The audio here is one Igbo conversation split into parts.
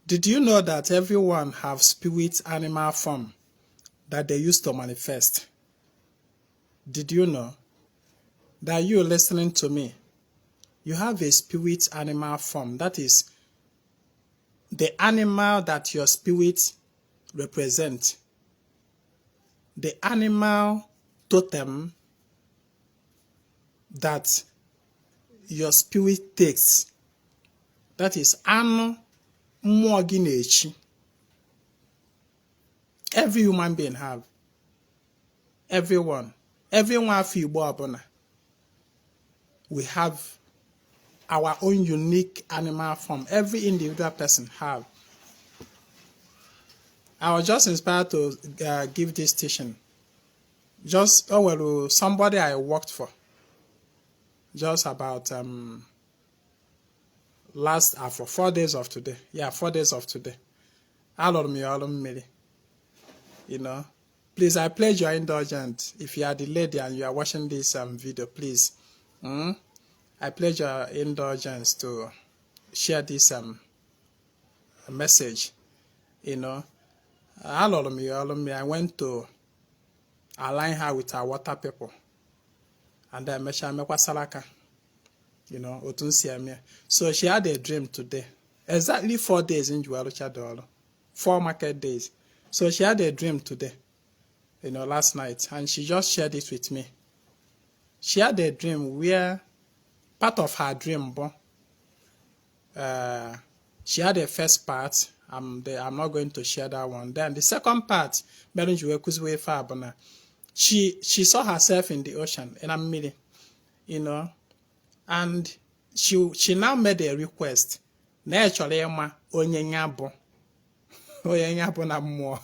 Did you know that everyone have spirit animal form that they use to manifest? Did you know that you listening to me, you have a spirit animal form? That is the animal that your spirit represent. The animal totem that your spirit takes. That is anụ mmụọ gị na-echi. Every human being have. Everyone afọ Igbo ọbụla. We have our own unique animal form. Every individual person have. I was just inspired to give this teaching. Just somebody I worked for. Just about for 4 days of today. Yeah, 4 days of today. You know. Please, I pledge your indulgence. If you are the lady and you are watching this video, please. I pledge your indulgence to share this message. You know. I went to align her with our water people. And then Mekwa Salaka. You know, so she had a dream today. Exactly 4 days in Jualucha 4 market days. So she had a dream today. You know, last night. And she just shared it with me. She had a dream where part of her dream, she had a first part. I'm not going to share that one. Then the second part, she saw herself in the ocean, and I'm meeting, you know, and she now made a request. Naturally, onye nyabo na mmụọ.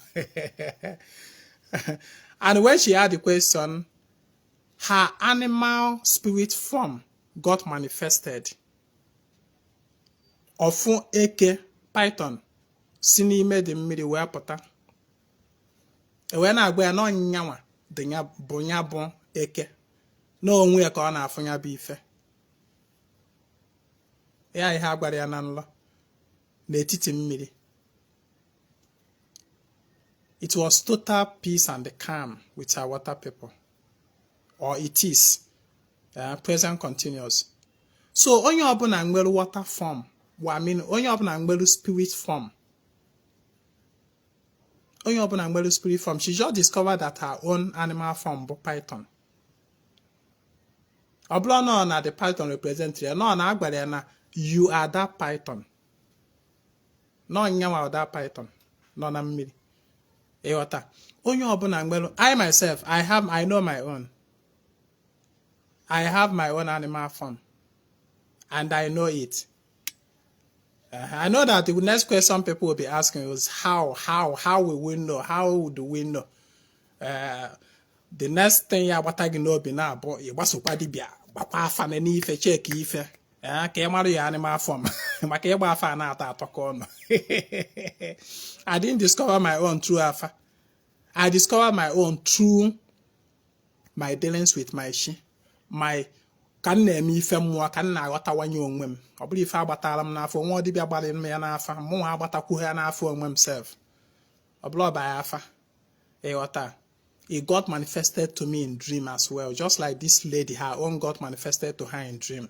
And when she had the question, her animal spirit form got manifested. Ofu eke python si n'ime dị mmiri wee pụta. Wee na-agba ya n'ọnyanwa dị ya bụ eke. N'onwe ya ka ọ na-afụ ya bụ ife. Ya ihe agbara ya na nlọ n'etiti mmiri. It was total peace and calm with our water people. Or it is. Present continuous. So, onye ọbụla nwere water form. Onye ọbụla nwere spirit form. Onye ọbụla nwere spirit form. She just discovered that her own animal form bụ python. Ọ bụrụ na the python represents ya, na agbara ya na you are that python. No nyanwa that python. No na mmiri. Eghọta. Onye ọbụla nwere, I myself, I know my own. I have my own animal form. And I know it. I know that the next question people will be asking is how will we know? How do we know? The next thing you want to know be now, but you must be bakwa afa na n'ife check ife. Ka e mara your animal form. Maka e gba afa na ata atoko ono. I didn't discover my own through afa. I discovered my own through my dealings with my she. My ka m na-eme ife mmụọ ka m na-aghọtawanye onwe m. Ọ bụrụ ife agbatara m n'afọ, nwa dibịa gbalị m ya n'afa, mụ agbatakwu ya n'afọ onwe m self. Ọ bụrụ ọba ya afa. Ịghọta. It got manifested to me in dream as well. Just like this lady, her own got manifested to her in dream.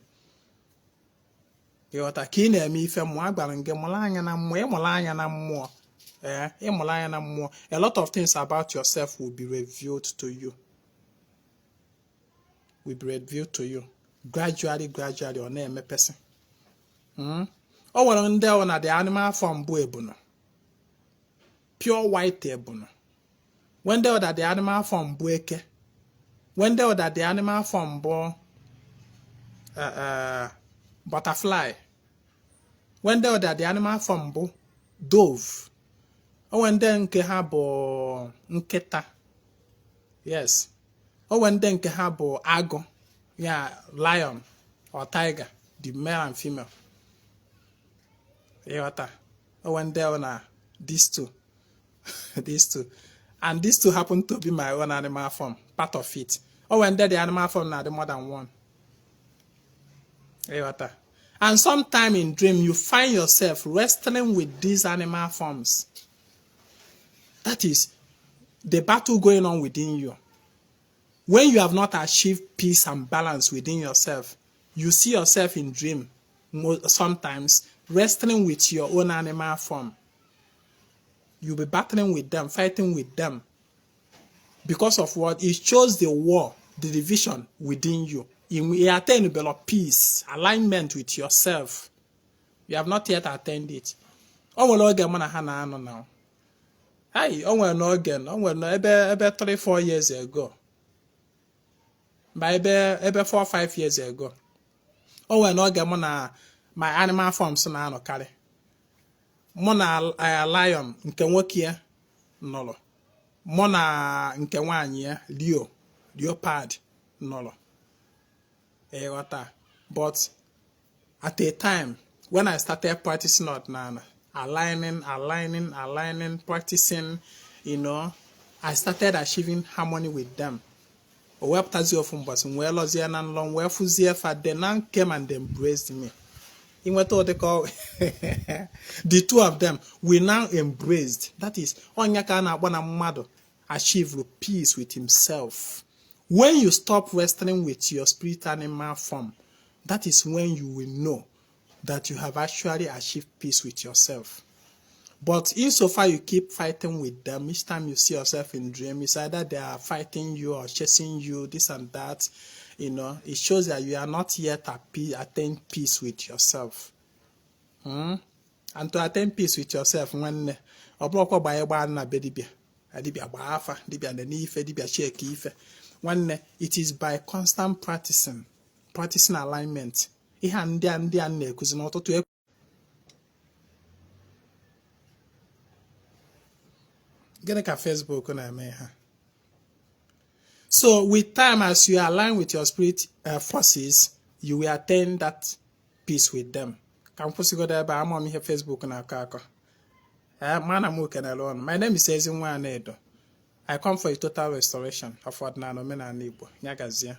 Ịghọta. Ka ị na-eme ife mmụọ, agbara m gị mụrụ anya na mmụọ, ịmụrụ anya na mmụọ. Ịmụrụ anya na mmụọ. A lot of things about yourself will be revealed to you. Will be revealed to you. Gradually, or na-eme person. O nwere ndị ọ na the animal form bụ ebuno. Pure white ebuno. When they that the animal form bụ eke. When they that the animal form bụ butterfly. When they that the animal form bụ dove. O when they nke ha bụ nkịta. Yes. O when they nke ha bụ agụ. Yeah, lion or tiger, the male and female. Oh, when they are these two. These two. And these two happen to be my own animal form, part of it. Oh, when they're the animal form now, the more than one. And sometime in dream, you find yourself wrestling with these animal forms. That is the battle going on within you. When you have not achieved peace and balance within yourself, you see yourself in dream sometimes wrestling with your own animal form. You'll be battling with them, fighting with them. Because of what? It shows the war, the division within you. You attain a level of peace, alignment with yourself. You have not yet attained it. Oh, well, again, now. Hey, oh, well, no, again. Oh, well, no, about 3-4 years ago. By about 4 or 5 years ago. Oh, well, no, again, my animal forms na no carry. Mona lion, nke nwoke nolo. Mona nke nwanyi leopard nolo. But at a time when I started practicing Ordinana, aligning, practicing, I started achieving harmony with them. They came and embraced me. The two of them we now embraced. That is, achieve peace with himself. When you stop wrestling with your spirit animal form, that is when you will know that you have actually achieved peace with yourself. But insofar you keep fighting with them, each time you see yourself in dream, it's either they are fighting you or chasing you, this and that. It shows that you are not yet attain peace with yourself. And to attain peace with yourself, when it is by constant practicing alignment. Facebook na-eme ha. So with time, as you align with your spirit forces, you will attain that peace with them. Can you go there? I'm on Facebook na akako. My name is Ezinwa Anedo. I come for a total restoration of Ordinary Igbo. Nyagazia.